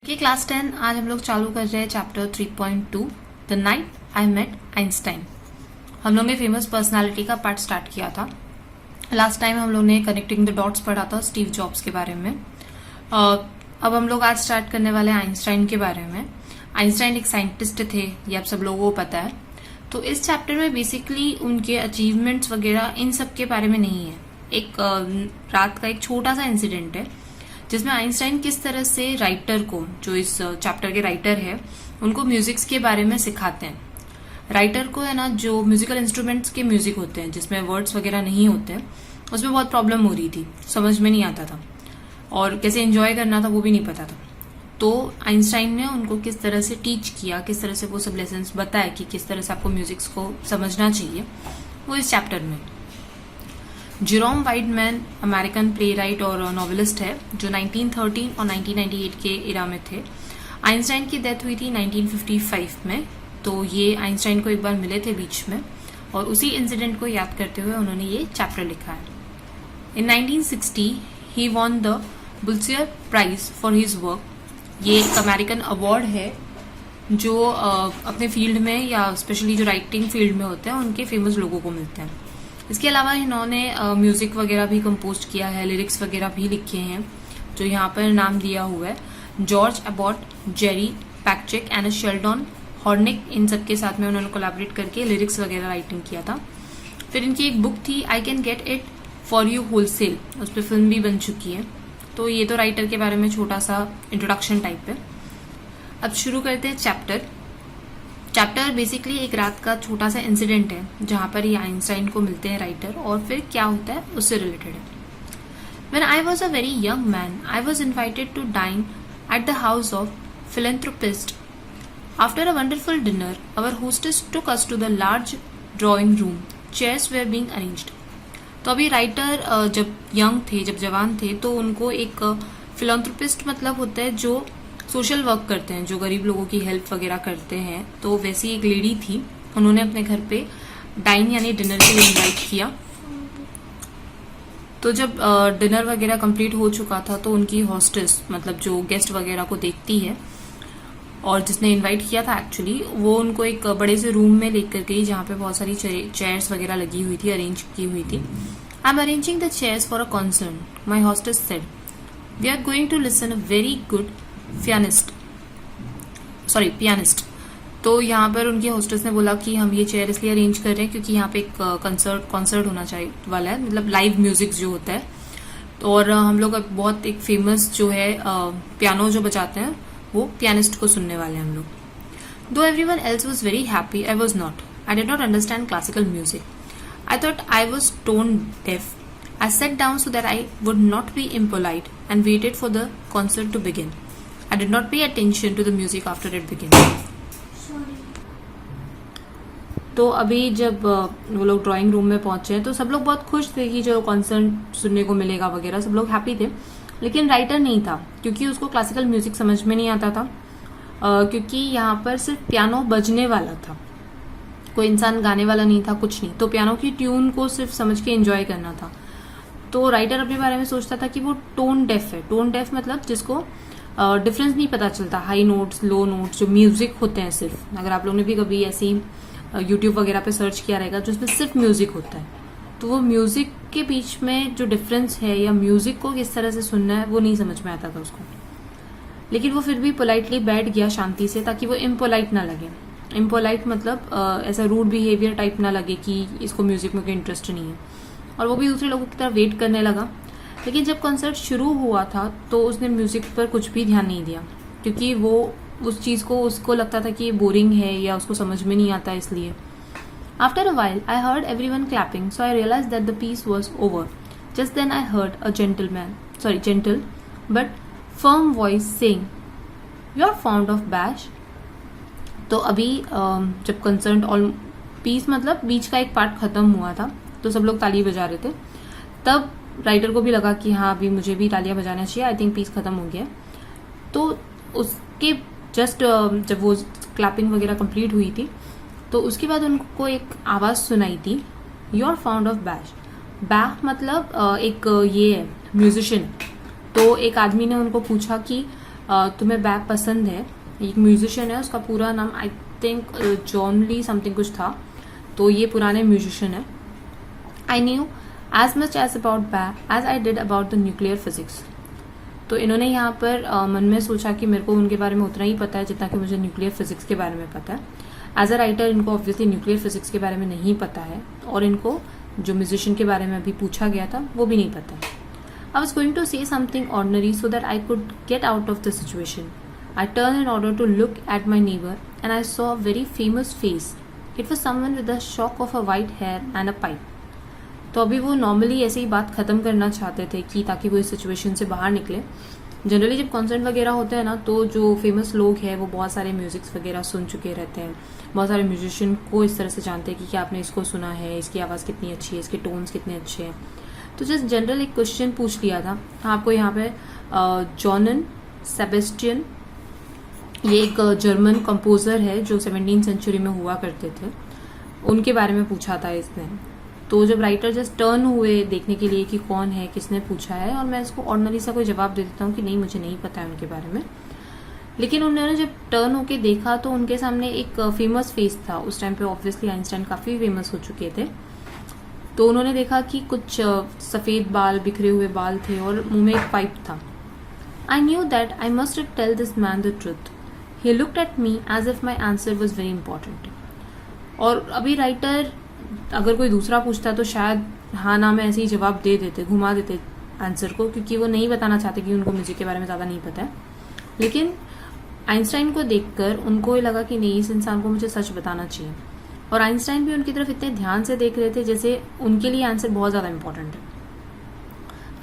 कि क्लास 10 आज हम लोग चालू कर रहे हैं chapter 3.2 the night I met Einstein. हम लोग ने फेमस पर्सनालिटी का पार्ट स्टार्ट किया था। लास्ट टाइम हम लोग ने कनेक्टिंग द डॉट्स पढ़ा था स्टीव जॉब्स के बारे में। अब हम लोग आज स्टार्ट करने वाले हैं आइंस्टाइन के बारे में। आइंस्टाइन एक साइंटिस्ट थे, ये आप सब लोगों को पता है। तो इस चैप्टर में बेसिकली उनके अचीवमेंट्स वगैरह इन सब के बारे में नहीं है। एक रात का एक छोटा सा इंसिडेंट है जिसमें आइंस्टाइन किस तरह से राइटर को, जो इस चैप्टर के राइटर है, उनको म्यूजिक्स के बारे में सिखाते हैं। राइटर को है ना, जो म्यूजिकल इंस्ट्रूमेंट्स के म्यूजिक होते हैं जिसमें वर्ड्स वगैरह नहीं होते, उसमें बहुत प्रॉब्लम हो रही थी, समझ में नहीं आता था और कैसे एंजॉय करना था वो भी नहीं पता था। तो आइंस्टाइन ने उनको किस तरह से टीच किया, किस तरह से वो सब लेसन्स बताए कि किस तरह से आपको म्यूजिक्स को समझना चाहिए, वो इस चैप्टर में। जेरोम वाइडमैन अमेरिकन प्ले राइट और नॉवेलिस्ट है जो 1913 और 1998 के इरा में थे। आइंस्टाइन की डेथ हुई थी 1955 में। तो ये आइंस्टाइन को एक बार मिले थे बीच में और उसी इंसिडेंट को याद करते हुए उन्होंने ये चैप्टर लिखा है। In 1960 he won the Pulitzer prize for his work. ये एक अमेरिकन अवार्ड है जो अपने फील्ड में या स्पेशली जो राइटिंग फील्ड में होते हैं उनके फेमस लोगों को मिलते हैं। इसके अलावा इन्होंने म्यूजिक वगैरह भी कंपोज किया है, लिरिक्स वगैरह भी लिखे हैं जो यहाँ पर नाम दिया हुआ है। जॉर्ज अबॉट, जेरी पैकचेक एंड शेल्डन हॉर्निक, इन सब के साथ में उन्होंने कोलैबोरेट करके लिरिक्स वगैरह राइटिंग किया था। फिर इनकी एक बुक थी I can get it for you wholesale, उस पर फिल्म भी बन चुकी है। तो ये तो राइटर के बारे में छोटा सा इंट्रोडक्शन टाइप है। अब शुरू करते हैं चैप्टर बेसिकली एक रात का छोटा सा इंसिडेंट है जहां पर ये आइंस्टाइन को मिलते हैं राइटर, और फिर क्या होता है उससे रिलेटेड है। When I was a very young man, I was invited to dine at the house of philanthropist. After a wonderful dinner, our hostess took us to the large drawing room. Chairs were being arranged. तो अभी writer जब young थे, जब जवान थे, तो उनको एक फिलैंथ्रोपिस्ट मतलब होता है जो सोशल वर्क करते हैं, जो गरीब लोगों की हेल्प वगैरह करते हैं। तो वैसी एक लेडी थी, उन्होंने अपने घर पे डाइन यानी डिनर के लिए इनवाइट किया। तो जब डिनर वगैरह कंप्लीट हो चुका था तो उनकी हॉस्टेस मतलब जो गेस्ट वगैरह को देखती है और जिसने इनवाइट किया था एक्चुअली, वो उनको एक बड़े से रूम में लेकर गई जहाँ पे बहुत सारी चेयर्स वगैरह लगी हुई थी, अरेंज की हुई थी। I am arranging the chairs for a concert, my hostess said we are going to listen a very good pianist. तो यहाँ पर उनकी होस्टेस ने बोला कि हम ये चेयर इसलिए अरेंज कर रहे हैं क्योंकि यहाँ पे एक कॉन्सर्ट होना चाहिए वाला है, मतलब लाइव म्यूजिक जो होता है। तो और हम लोग बहुत एक फेमस जो है पियानो जो बजाते हैं वो पियानिस्ट को सुनने वाले हैं हम लोग। Though everyone else was very happy, I was not. I did not understand classical music. I thought I was tone deaf. I sat down so that I would not be impolite and waited for the concert to begin. I did not pay attention to the music after it began. तो अभी जब वो लोग drawing room में पहुंचे तो सब लोग बहुत खुश थे कि जो कॉन्सर्ट सुनने को मिलेगा वगैरह, सब लोग हैप्पी थे। लेकिन राइटर नहीं था क्योंकि उसको क्लासिकल म्यूजिक समझ में नहीं आता था, क्योंकि यहाँ पर सिर्फ पियानो बजने वाला था, कोई इंसान गाने वाला नहीं था, कुछ नहीं। तो पियानो की ट्यून को सिर्फ समझ के एंजॉय करना था। तो राइटर अपने बारे में सोचता था कि वो टोन डेफ है। टोन डेफ मतलब जिसको डिफरेंस नहीं पता चलता, हाई नोट्स, लो नोट्स जो म्यूजिक होते हैं सिर्फ। अगर आप लोगों ने भी कभी ऐसी यूट्यूब वगैरह पे सर्च किया रहेगा जो इसमें सिर्फ म्यूजिक होता है, तो वो म्यूजिक के बीच में जो डिफरेंस है या म्यूजिक को किस तरह से सुनना है वो नहीं समझ में आता था उसको। लेकिन वो फिर भी पोलाइटली बैठ गया शांति से, ताकि वो इम्पोलाइट ना लगे। इम्पोलाइट मतलब ऐसा रूड बिहेवियर टाइप ना लगे कि इसको म्यूजिक में कोई इंटरेस्ट नहीं है। और वो भी दूसरे लोगों की तरह वेट करने लगा। लेकिन जब कॉन्सर्ट शुरू हुआ था तो उसने म्यूजिक पर कुछ भी ध्यान नहीं दिया, क्योंकि वो उस चीज को, उसको लगता था कि ये बोरिंग है या उसको समझ में नहीं आता, इसलिए। After a while I heard everyone clapping, so I realize that the piece was over. Just then I heard a gentle but firm voice saying you are fond of Bach. तो अभी जब कंसर्ट ऑल पीस मतलब बीच का एक part खत्म हुआ था तो सब लोग ताली बजा रहे थे, तब राइटर को भी लगा कि हाँ अभी मुझे भी तालियां बजाना चाहिए, आई थिंक पीस खत्म हो गया। तो उसके जस्ट जब वो क्लैपिंग वगैरह कंप्लीट हुई थी तो उसके बाद उनको एक आवाज सुनाई थी, you are fond of Bach. Bach मतलब एक ये है म्यूजिशियन। तो एक आदमी ने उनको पूछा कि तुम्हें बैक पसंद है, एक म्यूजिशियन है, उसका पूरा नाम I think John Lee something कुछ था, तो ये पुराने म्यूजिशियन है. I knew as much as about Bach as I did about the nuclear physics. तो इन्होंने यहाँ पर मन में सोचा कि मेरे को उनके बारे में उतना ही पता है जितना कि मुझे न्यूक्लियर फिजिक्स के बारे में पता है. एज अ राइटर इनको ऑब्वियसली न्यूक्लियर फिजिक्स के बारे में नहीं पता है, और इनको जो म्यूजिशियन के बारे में अभी पूछा गया था वो भी नहीं पता है. I was going to say something ordinary so that I could get out of the situation. I turn in order to look at my neighbour and I saw a very famous face. It was someone with the shock of a white hair and a pipe. तो अभी वो normally ऐसे ही बात खत्म करना चाहते थे कि ताकि वो इस सिचुएशन से बाहर निकले. जनरली जब कॉन्सर्ट वगैरह होते हैं ना, तो जो फेमस लोग हैं वो बहुत सारे म्यूजिक्स वगैरह सुन चुके रहते हैं, बहुत सारे म्यूजिशियन को इस तरह से जानते हैं कि क्या आपने इसको सुना है, इसकी आवाज़ कितनी अच्छी है, इसके टोन्स कितने अच्छे हैं. तो जस्ट जनरल एक क्वेश्चन पूछ लिया था आपको यहाँ पे. जॉन सेबेस्टियन, ये एक जर्मन कंपोजर है जो 17वीं सेंचुरी में हुआ करते थे, उनके बारे में पूछा था इसने. तो जब राइटर जस्ट टर्न हुए देखने के लिए कि कौन है, किसने पूछा है, और मैं इसको ऑर्डिनरी सा कोई जवाब दे देता हूँ कि नहीं मुझे नहीं पता है उनके बारे में. लेकिन उन्होंने जब टर्न होके देखा तो उनके सामने एक फेमस फेस था. उस टाइम पे ऑब्वियसली आइंस्टाइन काफ़ी फेमस हो चुके थे. तो उन्होंने देखा कि कुछ सफ़ेद बाल, बिखरे हुए बाल थे और मुंह में एक पाइप था. I knew that I must tell this man the truth. He looked at me as if my answer was very important. और अभी राइटर अगर कोई दूसरा पूछता तो शायद हाँ ना में ऐसे ही जवाब दे देते, घुमा देते आंसर को, क्योंकि वो नहीं बताना चाहते कि उनको म्यूजिक के बारे में ज़्यादा नहीं पता है. लेकिन आइंस्टाइन को देखकर उनको ये लगा कि नहीं, इस इंसान को मुझे सच बताना चाहिए. और आइंस्टाइन भी उनकी तरफ इतने ध्यान से देख रहे थे जैसे उनके लिए आंसर बहुत ज़्यादा इंपॉर्टेंट है.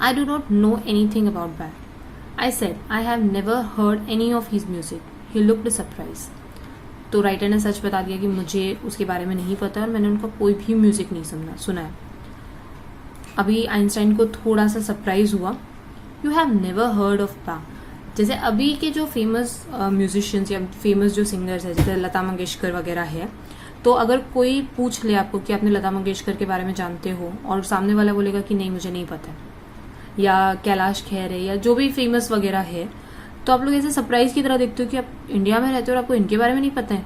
I do not know any thing about back. I said I have never heard any of his music. He looked surprise. तो राइटर ने सच बता दिया कि मुझे उसके बारे में नहीं पता और मैंने उनका कोई भी म्यूजिक नहीं सुना है. अभी आइंस्टाइन को थोड़ा सा सरप्राइज हुआ. You have never heard of back. जैसे अभी के जो फेमस म्यूजिशियंस या फेमस जो सिंगर्स है, जैसे लता मंगेशकर वगैरह है, तो अगर कोई पूछ ले आपको कि आपने लता मंगेशकर के बारे में जानते हो, और सामने वाला बोलेगा कि नहीं मुझे नहीं पता है, या कैलाश खेर है, या जो भी फेमस वगैरह है, तो आप लोग ऐसे सरप्राइज की तरह देखते हो कि आप इंडिया में रहते हो और आपको इनके बारे में नहीं पता है.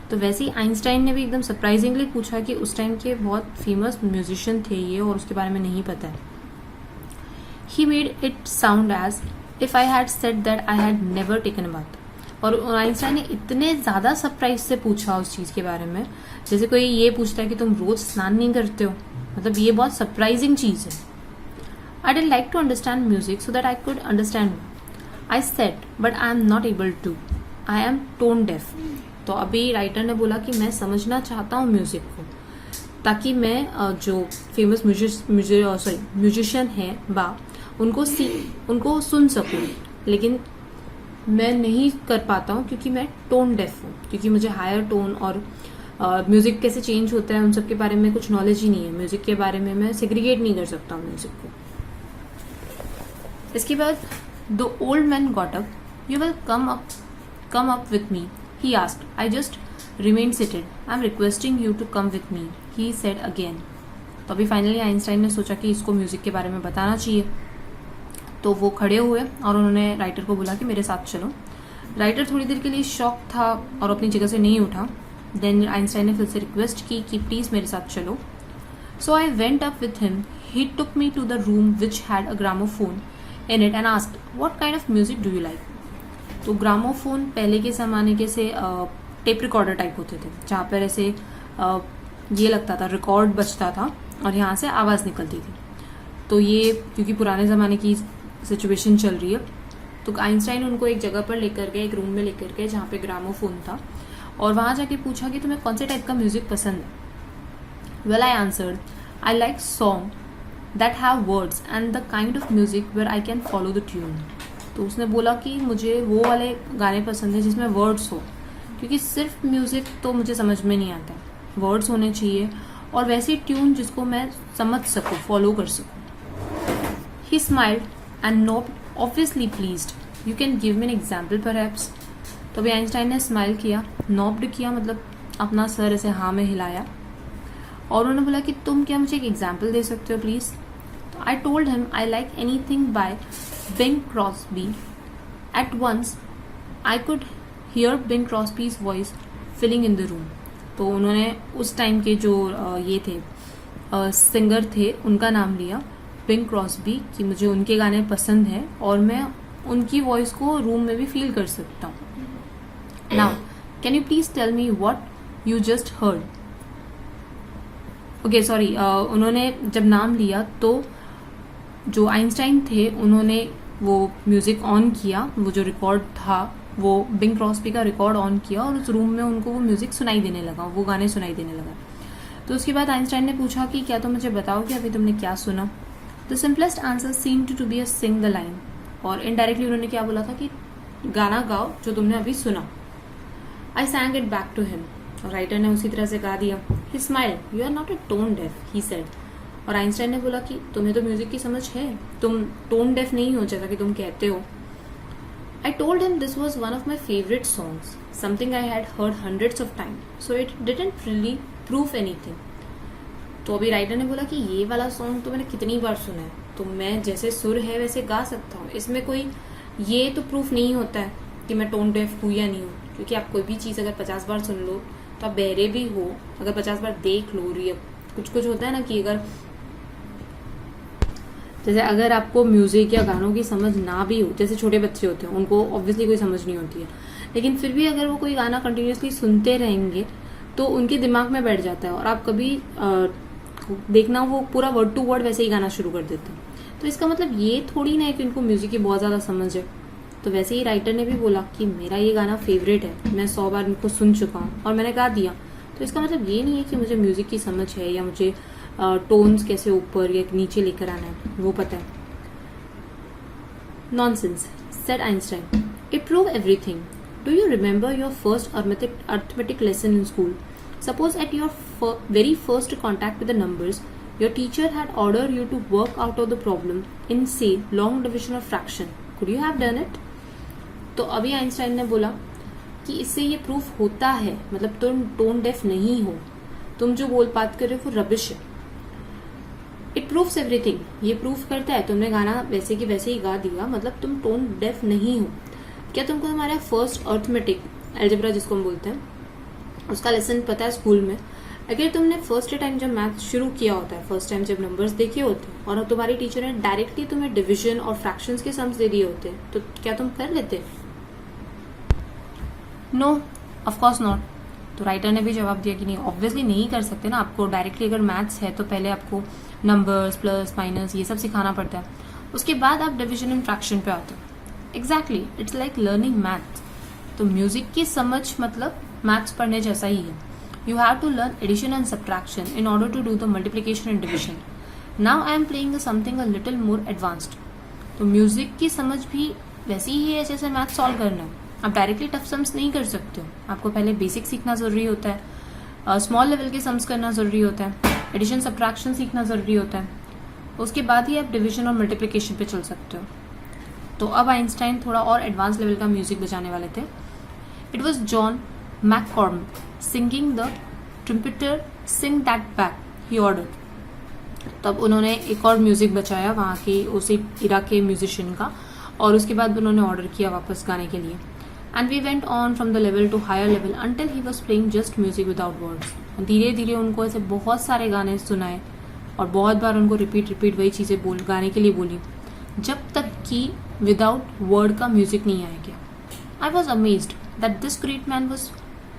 तो वैसे ही आइंस्टाइन ने भी एकदम सरप्राइजिंगली पूछा कि उस टाइम के बहुत फेमस म्यूजिशियन थे ये और उसके बारे में नहीं पता है. He made it sound as if I had said that I had never taken a bath. और आइंस्टाइन ने इतने ज़्यादा सरप्राइज से पूछा उस चीज़ के बारे में, जैसे कोई ये पूछता है कि तुम रोज़ स्नान नहीं करते हो. मतलब ये बहुत सरप्राइजिंग चीज़ है. I did like to understand music so that I could understand. I said, but I am not able to. I am tone deaf. तो अभी राइटर ने बोला कि मैं समझना चाहता हूँ म्यूजिक को, ताकि मैं जो फेमस म्यूजिशियन है उनको सुन सकूँ. लेकिन मैं नहीं कर पाता हूँ क्योंकि मैं टोन डेफ हूँ, क्योंकि मुझे हायर टोन और म्यूजिक कैसे चेंज होता है उन सब के बारे में कुछ नॉलेज ही नहीं है. म्यूजिक के बारे में मैं सेग्रीगेट नहीं कर सकता हूँ म्यूजिक को. इसके बाद The old man got up. You will come up with me, he asked. I just remained seated. I'm requesting you to come with me, he said again. तो अभी फाइनली आइंस्टाइन ने सोचा कि इसको म्यूजिक के बारे में बताना चाहिए. तो वो खड़े हुए और उन्होंने राइटर को बोला कि मेरे साथ चलो. राइटर थोड़ी देर के लिए शॉक था और अपनी जगह से नहीं उठा. देन आइंस्टाइन ने फिर से रिक्वेस्ट की कि प्लीज़ मेरे साथ चलो. So I went up with him. He took me to the room which had a gramophone in it and asked what kind of music do you like. तो gramophone पहले के ज़माने के से टेप रिकॉर्डर टाइप होते थे, जहाँ पर ऐसे ये लगता था रिकॉर्ड बजता था और यहाँ से आवाज़ निकलती थी. तो ये क्योंकि पुराने ज़माने की सिचुएशन चल रही है, तो आइंस्टाइन उनको एक जगह पर लेकर गए, एक रूम में लेकर गए जहाँ पे ग्रामोफोन था, और वहाँ जाके पूछा कि तुम्हें कौन से टाइप का म्यूज़िक पसंद है. Well I answered I like song that have words and the kind of music where I can follow the tune. तो उसने बोला कि मुझे वो वाले गाने पसंद है जिसमें वर्ड्स हो, क्योंकि सिर्फ म्यूज़िक तो मुझे समझ में नहीं आता, वर्ड्स होने चाहिए और वैसी ट्यून जिसको मैं समझ सकूँ, फॉलो कर सकूँ. He smiled and nodded, obviously pleased. You can give me an example perhaps. तो अभी आइंस्टाइन ने स्माइल किया, नॉब्ड किया मतलब अपना सर ऐसे हाँ में हिलाया, और उन्होंने बोला कि तुम क्या मुझे एक एग्जाम्पल दे सकते हो प्लीज़. तो I told him I like anything by Bing Crosby. At once I could hear Bing Crosby's voice filling in the room. तो उन्होंने उस टाइम के जो ये थे सिंगर थे उनका नाम लिया बिंग क्रॉस्बी, कि मुझे उनके गाने पसंद हैं और मैं उनकी वॉइस को रूम में भी फील कर सकता हूँ। Now can you please tell me what you just heard. Okay sorry, उन्होंने जब नाम लिया तो जो आइंस्टाइन थे उन्होंने वो म्यूजिक ऑन किया, वो जो रिकॉर्ड था वो बिंग क्रॉस्बी का रिकॉर्ड ऑन किया और उस रूम में उनको वो म्यूजिक सुनाई देने लगा, वो गाने सुनाई देने लगा। तो उसके बाद आइंस्टाइन ने पूछा कि क्या तुम मुझे बताओ कि अभी तुमने क्या सुना। The simplest answer seemed to be a sing the line, और इनडायरेक्टली उन्होंने क्या बोला था कि गाना गाओ जो तुमने अभी सुना। I sang it back to him, और राइटर ने उसी तरह से गा दिया। He smiled, you are not a tone deaf, he said. और आइंस्टाइन ने बोला कि तुम्हें तो म्यूजिक की समझ है, तुम टोन डेफ नहीं हो जैसा कि तुम कहते हो। I told him this was one of my favorite songs, something I had heard hundreds of times, so it didn't really prove anything. तो अभी राइटर ने बोला कि ये वाला सॉन्ग तो मैंने कितनी बार सुना है, तो मैं जैसे सुर है वैसे गा सकता हूँ, इसमें कोई ये तो प्रूफ नहीं होता है कि मैं टोन डेफ हूँ या नहीं हूँ, क्योंकि आप कोई भी चीज़ अगर 50 बार सुन लो तो आप बहरे भी हो, अगर 50 बार देख लो, कुछ होता है ना कि अगर जैसे अगर आपको म्यूजिक या गानों की समझ ना भी हो, जैसे छोटे बच्चे होते हैं उनको ऑब्वियसली कोई समझ नहीं होती है, लेकिन फिर भी अगर वो कोई गाना कंटिन्यूसली सुनते रहेंगे तो उनके दिमाग में बैठ जाता है और आप कभी देखना वो पूरा वर्ड टू वर्ड वैसे ही गाना शुरू कर देते हैं। तो इसका मतलब ये थोड़ी ना है कि उनको म्यूजिक की बहुत ज्यादा समझ है। तो वैसे ही राइटर ने भी बोला कि मेरा ये गाना फेवरेट है, मैं 100 बार इनको सुन चुका हूँ और मैंने गा दिया। तो इसका मतलब ये नहीं है कि मुझे म्यूजिक की समझ है या मुझे टोन्स कैसे ऊपर या नीचे लेकर आना है वो पता है। Nonsense, said Einstein, it prove everything. Do you remember your first arithmetic lesson in school? Suppose at your very first contact with the numbers, your teacher had ordered you to work out of the problem in, say, long division or fraction. Could you have done it? तो अभी Einstein ने बोला कि इससे ये proof होता है, मतलब तुम टोन डेफ नहीं हो, तुम जो बोल बात कर रहे हो वो रबिश है। इट प्रूव्स एवरीथिंग, ये प्रूफ करता है तुमने गाना वैसे की वैसे ही गा दिया, मतलब तुम टोन डेफ नहीं हो। क्या तुमको हमारा फर्स्ट अर्थमेटिक एल्जेब्रा जिसको हम बोलते हैं उसका लेसन पता है स्कूल में? अगर तुमने फर्स्ट टाइम जब मैथ शुरू किया होता है, फर्स्ट टाइम जब नंबर्स देखे होते हैं और तुम्हारी टीचर ने डायरेक्टली तुम्हें डिवीजन और फ्रैक्शंस के सम्स दे दिए होते हैं, तो क्या तुम कर लेते? No, of course not. तो राइटर ने भी जवाब दिया कि नहीं, ऑब्वियसली नहीं कर सकते ना, आपको डायरेक्टली अगर मैथ्स है तो पहले आपको नंबर्स प्लस माइनस ये सब सिखाना पड़ता है, उसके बाद आप डिवीजन एंड फ्रैक्शन पे आते हो। Exactly, it's like learning math. तो म्यूजिक की समझ मतलब मैथ्स पढ़ने जैसा ही है। You have to learn addition and subtraction in order to do the multiplication and division. Now I am playing something a little more advanced. तो music की समझ भी वैसी ही है जैसे मैथ सॉल्व करना है। आप डायरेक्टली टफ सम्स नहीं कर सकते हो, आपको पहले बेसिक सीखना जरूरी होता है, स्मॉल लेवल के सम्स करना जरूरी होता है, एडिशन सब्ट्रैक्शन सीखना जरूरी होता है, उसके बाद ही आप डिविजन और मल्टीप्लिकेशन पे चल सकते हो। तो अब आइंस्टाइन थोड़ा और एडवांस लेवल का म्यूजिक बजाने वाले थे। It was John McCormack singing the trumpeter sing that back he order. तब उन्होंने एक और म्यूजिक बचाया वहाँ की उसी इरा के म्यूजिशियन का, और उसके बाद उन्होंने ऑर्डर किया वापस गाने के लिए। And we went on from the level to higher level until he was playing just music without words. धीरे धीरे उनको ऐसे बहुत सारे गाने सुनाए और बहुत बार उनको रिपीट वही चीज़ें गाने के लिए बोली, जब तक कि विदाउट वर्ड का म्यूजिक नहीं आया गया। I was amazed that this great man was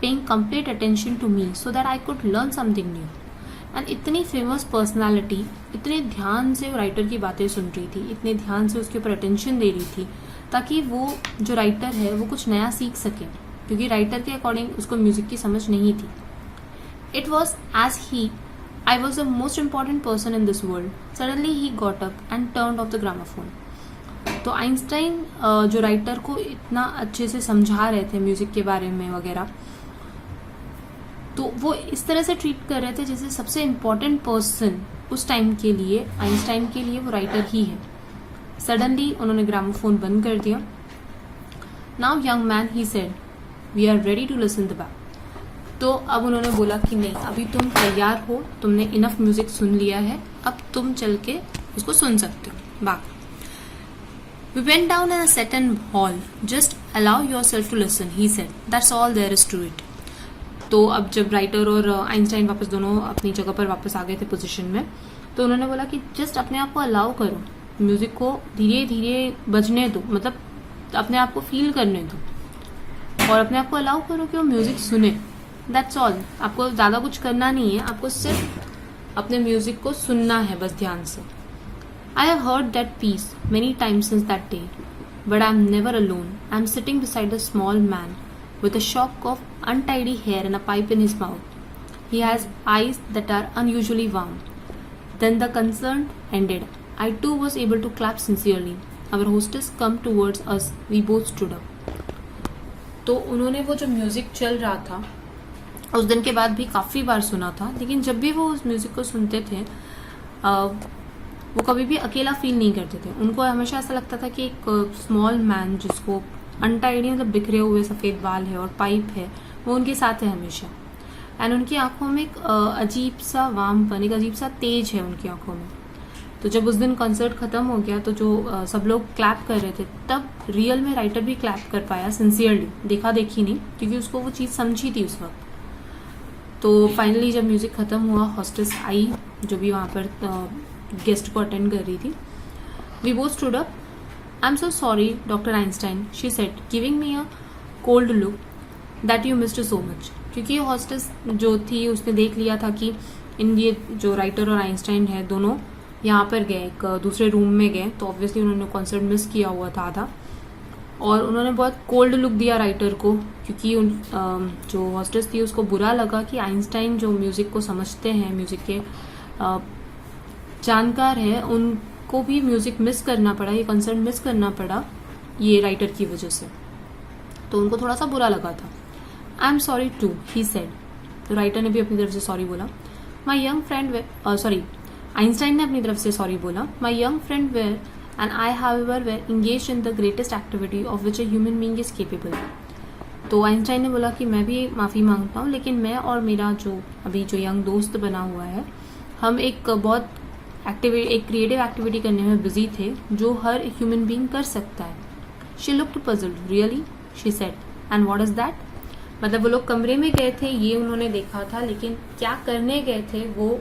paying complete attention to me so that I could learn something new. And इतनी फेमस पर्सनालिटी इतने ध्यान से राइटर की बातें सुन रही थी, इतने ध्यान से उसके ऊपर अटेंशन दे रही थी ताकि वो जो राइटर है वो कुछ नया सीख सके, क्योंकि राइटर के अकॉर्डिंग उसको म्यूजिक की समझ नहीं थी। It was as he I was the most important person in this world. Suddenly he got up and turned off the gramophone. तो आइंस्टाइन जो राइटर को इतना अच्छे से समझा रहे थे म्यूजिक के बारे में वगैरह, तो वो इस तरह से ट्रीट कर रहे थे जैसे सबसे इम्पोर्टेंट पर्सन उस टाइम के लिए, आइंस्टाइन के लिए वो राइटर ही है। सडनली उन्होंने ग्रामोफोन बंद कर दिया। Now young man, he said, we are ready to listen the Bach. तो अब उन्होंने बोला कि नहीं, अभी तुम तैयार हो, तुमने इनफ म्यूजिक सुन लिया है, अब तुम चल के उसको सुन सकते हो back. We went down in a set in hall. Just allow yourself to listen, he said. That's all there is to it. तो अब जब राइटर और आइंस्टाइन वापस दोनों अपनी जगह पर वापस आ गए थे पोजीशन में, तो उन्होंने बोला कि जस्ट अपने आप को अलाउ करो, म्यूजिक को धीरे धीरे बजने दो, मतलब अपने आप को फील करने दो और अपने आप को अलाउ करो कि वो म्यूजिक सुने. That's all. आपको ज्यादा कुछ करना नहीं है, आपको सिर्फ अपने म्यूजिक को सुनना है बस ध्यान से. I have heard that piece many times since that day, but I'm never alone. I'm sitting beside a small man with a shock of untidy hair and a pipe in his mouth. He has eyes that are unusually warm. Then the concert ended. I too was able to clap sincerely. Our hostess come towards us. We both stood up. तो उन्होंने वो जो music चल रहा था उस दिन के बाद भी काफ़ी बार सुना था, लेकिन जब भी वो उस म्यूजिक को सुनते थे वो कभी भी अकेला फील नहीं करते थे. उनको हमेशा ऐसा लगता था कि एक स्मॉल मैन जिसको अनटाइडी मतलब बिखरे हुए सफ़ेद बाल है और पाइप है, वो उनके साथ है हमेशा. एंड उनकी आंखों में एक अजीब सा वार्मपन, एक अजीब सा तेज है उनकी आंखों में. तो जब उस दिन कॉन्सर्ट ख़त्म हो गया तो जो सब लोग क्लैप कर रहे थे, तब रियल में राइटर भी क्लैप कर पाया सिंसियरली, देखा देखी नहीं, क्योंकि उसको वो चीज़ समझी थी उस वक्त. तो फाइनली जब म्यूज़िक ख़त्म हुआ, हॉस्टेस आई जो भी वहाँ पर गेस्ट को अटेंड कर रही थी. We both stood up. I am so sorry doctor Einstein, she said giving me a cold look that you missed so much. क्योंकि हॉस्टेस जो थी उसने देख लिया था कि इन ये जो राइटर और आइंस्टाइन है दोनों यहाँ पर गए, एक दूसरे रूम में गए, तो ऑब्वियसली उन्होंने कॉन्सर्ट मिस किया हुआ था आधा, और उन्होंने बहुत कोल्ड लुक दिया राइटर को, क्योंकि जो हॉस्टेस थी उसको बुरा लगा कि आइंस्टाइन जो म्यूज़िक को समझते हैं, म्यूज़िक के जानकार है, उनको भी म्यूज़िक मिस करना पड़ा, ये कंसर्ट मिस करना पड़ा ये राइटर की वजह से. तो उनको थोड़ा सा बुरा लगा था. I am sorry too, he said. तो राइटर ने भी अपनी तरफ से सॉरी बोला. माई यंग फ्रेंड आइंस्टाइन ने अपनी तरफ से सॉरी बोला. My young friend where and I however were engaged in the greatest activity of which a human being is capable. तो आइंस्टाइन ने बोला कि मैं भी माफ़ी मांगता हूँ, लेकिन मैं और मेरा जो अभी जो यंग दोस्त बना हुआ है, हम एक बहुत एक क्रिएटिव एक्टिविटी करने में बिजी थे जो हर ह्यूमन बीइंग कर सकता है. She looked puzzled. Really, she said. And what is that? मतलब वो लोग कमरे में गए थे, ये उन्होंने देखा था, लेकिन क्या करने गए थे वो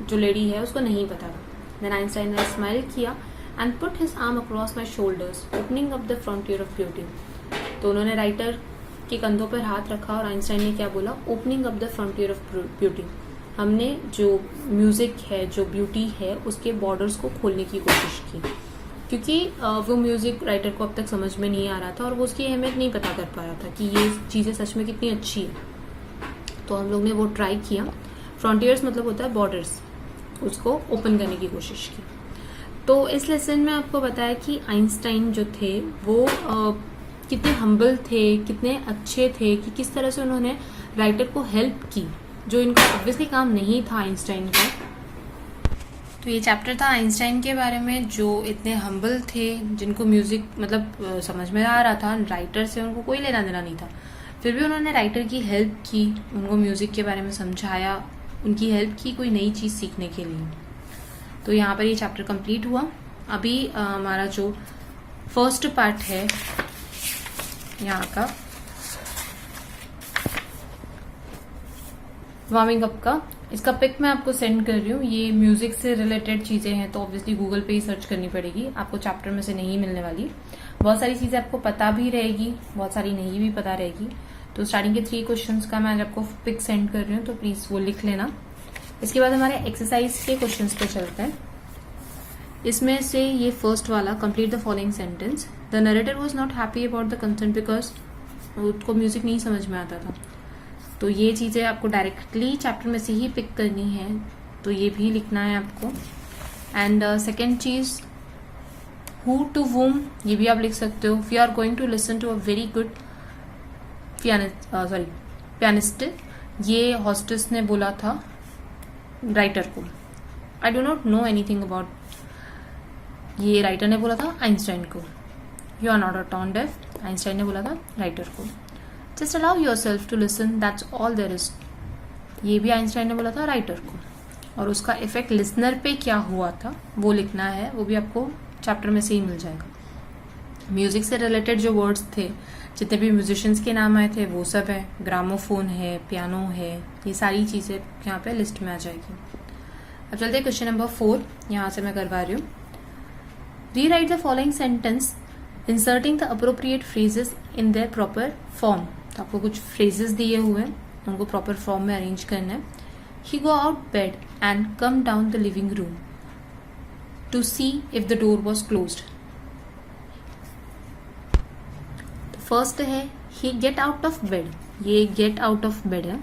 जो लेडी है उसको नहीं पता था. देन आइंस्टाइन ने स्माइल किया and put his arm across my shoulders opening up the frontier of beauty. तो उन्होंने राइटर के कंधों पर हाथ रखा और आइंस्टाइन ने क्या बोला? Opening up the frontier of beauty. हमने जो म्यूजिक है, जो ब्यूटी है, उसके बॉर्डर्स को खोलने की कोशिश की, क्योंकि वो म्यूजिक राइटर को अब तक समझ में नहीं आ रहा था और वो उसकी अहमियत नहीं पता कर पा रहा था कि ये चीज़ें सच में कितनी अच्छी है. तो हम लोग ने वो ट्राई किया. फ्रंटियर्स मतलब होता है बॉर्डर्स, उसको ओपन करने की कोशिश की. तो इस लेसन में आपको बताया कि आइंस्टाइन जो थे वो कितने हम्बल थे, कितने अच्छे थे, कि किस तरह से उन्होंने राइटर को हेल्प की, जो इनका ऑब्वियसली काम नहीं था आइंस्टाइन का. तो ये चैप्टर था आइंस्टाइन के बारे में, जो इतने हम्बल थे, जिनको म्यूज़िक मतलब समझ में आ रहा था, राइटर से उनको कोई लेना देना नहीं था, फिर भी उन्होंने राइटर की हेल्प की, उनको म्यूज़िक के बारे में समझाया, उनकी हेल्प की कोई नई चीज़ सीखने के लिए. तो यहाँ पर ये चैप्टर कंप्लीट हुआ. अभी हमारा जो फर्स्ट पार्ट है यहाँ का वार्मिंग अप का, इसका पिक मैं आपको सेंड कर रही हूँ. ये म्यूजिक से रिलेटेड चीजें हैं, तो ऑब्वियसली गूगल पे ही सर्च करनी पड़ेगी, आपको चैप्टर में से नहीं मिलने वाली. बहुत सारी चीजें आपको पता भी रहेगी, बहुत सारी नहीं भी पता रहेगी. तो स्टार्टिंग के 3 क्वेश्चंस का मैं आज आपको पिक सेंड कर रही हूँ, तो प्लीज वो लिख लेना. इसके बाद हमारे एक्सरसाइज के क्वेश्चंस पे चलते हैं. इसमें से ये फर्स्ट वाला, complete the following sentence. The narrator was not happy about the consent because उसको म्यूजिक नहीं समझ में आता था. तो ये चीज़ें आपको डायरेक्टली चैप्टर में से ही पिक करनी है, तो ये भी लिखना है आपको. एंड सेकेंड चीज़, हु टू वूम, ये भी आप लिख सकते हो. We are going to listen to a very good pianist. ये हॉस्टेस ने बोला था राइटर को. I do not know anything about, ये राइटर ने बोला था आइंस्टाइन को. You are not a tone deaf, Einstein ने बोला था राइटर को. Just allow yourself to listen, that's all there is, ये भी आइंस्टाइन ने बोला था राइटर को. और उसका इफेक्ट लिसनर पे क्या हुआ था वो लिखना है, वो भी आपको चैप्टर में से ही मिल जाएगा. म्यूजिक से रिलेटेड जो वर्ड्स थे, जितने भी म्यूजिशियंस के नाम आए थे वो सब है, ग्रामोफोन है, पियानो है, ये सारी चीज़ें यहाँ पे लिस्ट में आ जाएगी। अब चलते हैं क्वेश्चन नंबर 4, यहाँ से मैं करवा रही हूँ। Rewrite the following sentence inserting the appropriate phrases in their proper form. तो आपको कुछ फ्रेजेस दिए हुए हैं, उनको प्रॉपर फॉर्म में अरेंज करना है। He go out bed and come down the living room to see if the door was closed. First है he get out of bed, ये गेट आउट ऑफ बेड है।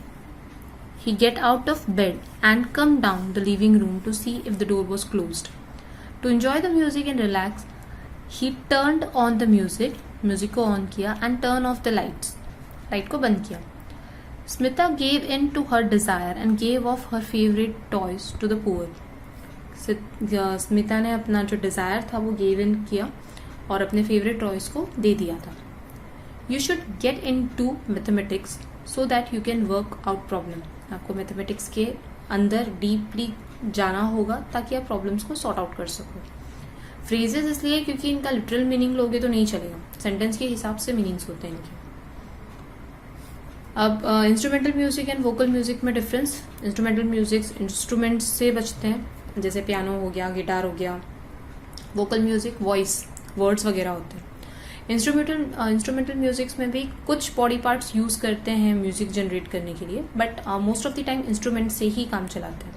He get out of bed and come down the living room to see if the door was closed. To enjoy the music and relax he turned on the music, music को on किया, and turn of the lights, light को बंद किया। Smita gave in to her desire and gave off her favourite toys to the poor. Smita ने अपना जो Dzire था वो गेव इन किया और अपने फेवरेट टॉयज को दे दिया था। You should get into mathematics so that you can work out problem. आपको मैथमेटिक्स के अंदर डीपली जाना होगा ताकि आप प्रॉब्लम्स को सॉर्ट आउट कर सको। फ्रेजेस इसलिए क्योंकि इनका लिटरल मीनिंग लोगे तो नहीं चलेगा, सेंटेंस के हिसाब से मीनिंग्स होते हैं इनके। अब instrumental music and vocal music में डिफरेंस। इंस्ट्रूमेंटल म्यूजिक इंस्ट्रूमेंट्स से बचते हैं, जैसे पियानो हो गया, गिटार हो गया। वोकल म्यूजिक वॉइस, वर्ड्स वगैरह होते हैं। इंस्ट्रूमेंटल म्यूजिक्स में भी कुछ बॉडी पार्ट्स यूज करते हैं म्यूजिक जनरेट करने के लिए, but most of the time instrument से ही काम चलाते हैं।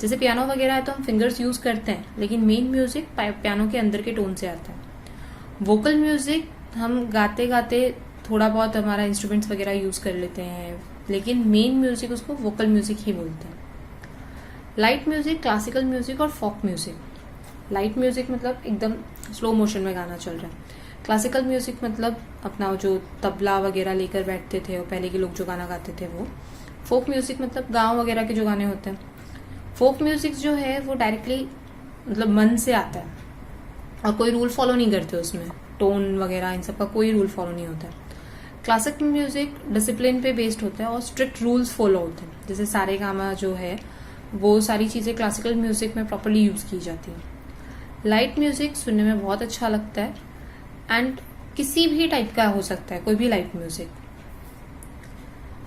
जैसे पियानो वगैरह है तो हम फिंगर्स यूज करते हैं, लेकिन मेन म्यूजिक पियानो के अंदर के टोन से आता है। वोकल म्यूजिक हम गाते गाते थोड़ा बहुत हमारा इंस्ट्रूमेंट्स वगैरह यूज कर लेते हैं, लेकिन मेन म्यूजिक उसको वोकल म्यूजिक ही बोलते हैं। लाइट म्यूजिक, क्लासिकल म्यूजिक और फोक म्यूजिक। लाइट म्यूजिक मतलब एकदम स्लो मोशन में गाना चल रहा है। क्लासिकल म्यूजिक मतलब अपना जो तबला वगैरह लेकर बैठते थे और पहले के लोग जो गाना गाते थे वो। फोक म्यूजिक मतलब गांव वगैरह के जो गाने होते हैं। फोक म्यूजिक जो है वो डायरेक्टली मतलब मन से आता है और कोई रूल फॉलो नहीं करते उसमें, टोन वगैरह इन सब का कोई रूल फॉलो नहीं होता है। क्लासिकल म्यूजिक डिसिप्लिन पे बेस्ड होता है और स्ट्रिक्ट रूल्स फॉलो होते हैं। जैसे सारे गामा जो है वो सारी चीज़ें क्लासिकल म्यूजिक में प्रॉपरली यूज की जाती है। लाइट म्यूजिक सुनने में बहुत अच्छा लगता है एंड किसी भी टाइप का हो सकता है, कोई भी लाइट म्यूजिक।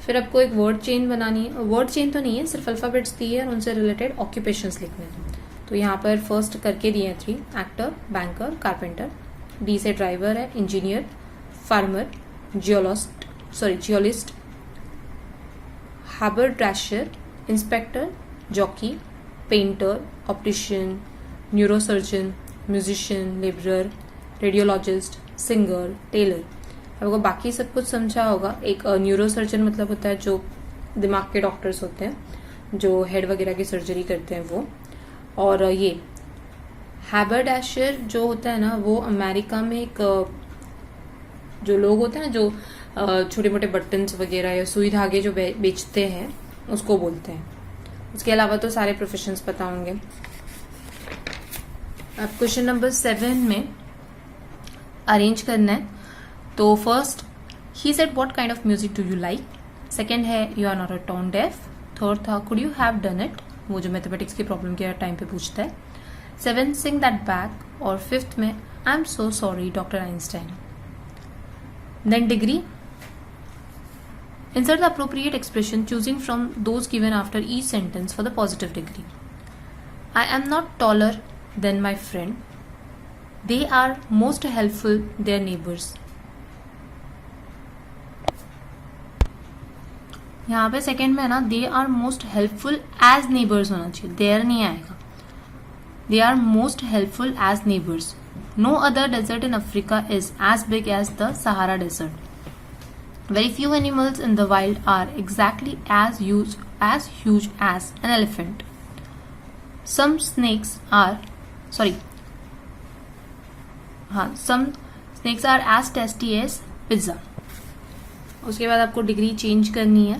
फिर आपको एक वर्ड चेन बनानी है, वर्ड चेन तो नहीं है, सिर्फ अल्फाबेट्स दी है और उनसे रिलेटेड ऑक्यूपेशंस लिखने हैं। तो यहाँ पर फर्स्ट करके दिए हैं 3, एक्टर, बैंकर, कारपेंटर। डी से ड्राइवर है, engineer, farmer, geologist, haberdasher, inspector, jockey, painter, optician, neurosurgeon, musician, labourer, radiologist, singer, tailor. आपको बाकी सब कुछ समझा होगा। एक न्यूरोसर्जन मतलब होता है जो दिमाग के डॉक्टर्स होते हैं, जो हेड वगैरह की सर्जरी करते हैं वो। और ये हैबरडैशर जो होता है ना, वो अमेरिका में एक जो लोग होते हैं जो छोटे मोटे बटन्स वगैरह या सुई धागे जो बेचते हैं उसको बोलते हैं। उसके अलावा तो सारे प्रोफेशंस पता होंगे। अब क्वेश्चन नंबर 7 में अरेंज करना है। तो फर्स्ट ही said what kind of music do you like. Second है you are not a tone deaf. Third था could you have done it, वो जो मैथमेटिक्स की प्रॉब्लम के टाइम पे पूछता है। 7 सिंग दैट बैक। और 5th में I am so sorry doctor Einstein. Then degree, insert the appropriate expression choosing from those given after each sentence for the positive degree. I am not taller than my friend. They are most helpful their neighbors. यहाँ पे second में ना they are most helpful as neighbours होना चाहिए, there नहीं आएगा। They are most helpful as neighbours. No other desert in Africa is as big as the Sahara desert. Very few animals in the wild are exactly as huge as an elephant. Some snakes are as tasty as pizza. उसके बाद आपको degree change करनी है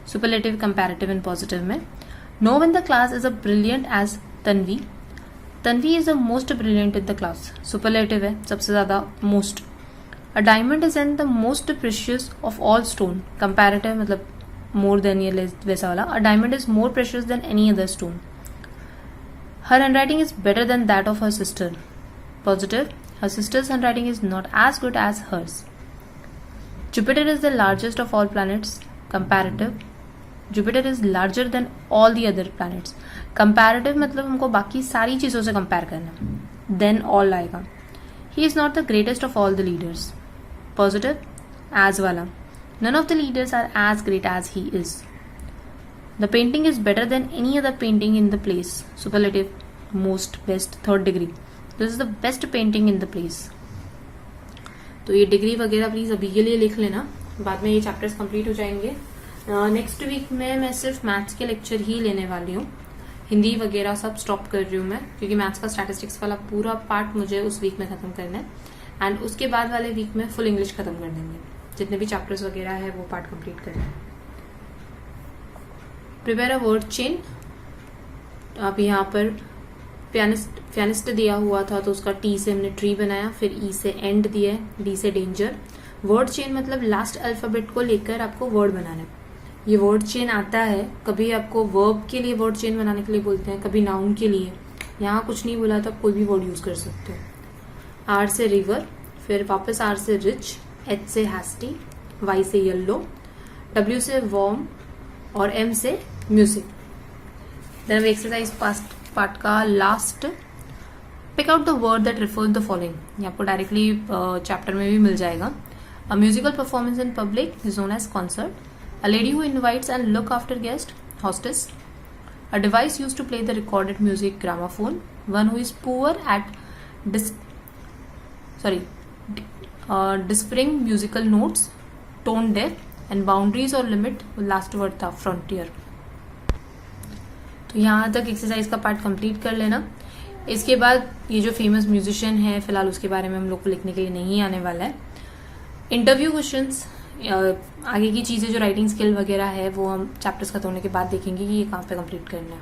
superlative, comparative and positive में। No one the class is a brilliant as Tanvi. Tanvi is the most brilliant in the class, superlative है, सबसे ज्यादा most. A diamond is in the most precious of all stone. Comparative मतलब more than ये वैसा वाला। A diamond is more precious than any other stone. Her handwriting is better than that of her sister. Positive. Her sister's handwriting is not as good as hers. Jupiter is the largest of all planets. Comparative. Jupiter is larger than all the other planets. Comparative मतलब हमको बाकी सारी चीज़ों से compare करना. Then all आएगा. He is not the greatest of all the leaders. Positive. As वाला. None of the leaders are as great as he is. The painting is better than any other painting in the place. Superlative. Most, best, third degree. This is the best painting in the place. तो ये degree वगैरह please अभी के लिए लिख लेना, बाद में ये चैप्टर्स कंप्लीट हो जाएंगे. नेक्स्ट वीक में मैं सिर्फ मैथ्स के लेक्चर ही लेने वाली हूँ. हिंदी वगैरह सब स्टॉप कर रही हूँ मैं, क्योंकि मैथ्स का स्टैटिस्टिक्स वाला पूरा पार्ट मुझे उस वीक में खत्म करना है. एंड उसके बाद वाले वीक में फुल इंग्लिश खत्म कर देंगे. जितने भी चैप्टर्स वगैरह है वो पार्ट कंप्लीट करना है. Prepare a word chain. अब यहाँ पर पियानिस्ट दिया हुआ था तो उसका टी से हमने ट्री बनाया, फिर ई से एंड दिया है, डी से डेंजर. वर्ड चेन मतलब लास्ट अल्फाबेट को लेकर आपको वर्ड बनाना है. ये वर्ड चेन आता है, कभी आपको वर्ब के लिए वर्ड चेन बनाने के लिए बोलते हैं, कभी नाउन के लिए. यहाँ कुछ नहीं बोला तो आप कोई भी वर्ड यूज कर सकते हो. आर से रिवर, फिर वापस आर से रिच, एच से हैस्टी, वाई से येलो, डब्ल्यू से वॉर्म और एम से म्यूजिक. देन एक्सरसाइज पार्ट का last, pick out the word that refers the following. ये आपको डायरेक्टली चैप्टर में भी मिल जाएगा. A musical performance in public is known as concert. A lady who invites and look after guest, hostess. A device use to play the recorded music, gramophone. One who is poor eight despairing musical notes, tone deaf. And boundaries और limit, last word था frontier. तो यहाँ तक exercise का part complete कर लेना. इसके बाद ये जो फेमस म्यूजिशियन है फिलहाल उसके बारे में हम लोग को लिखने के लिए नहीं आने वाला है. इंटरव्यू क्वेश्चंस, आगे की चीज़ें जो राइटिंग स्किल वगैरह है वो हम चैप्टर्स खत्म होने के बाद देखेंगे कि ये कहाँ पे कंप्लीट करना है.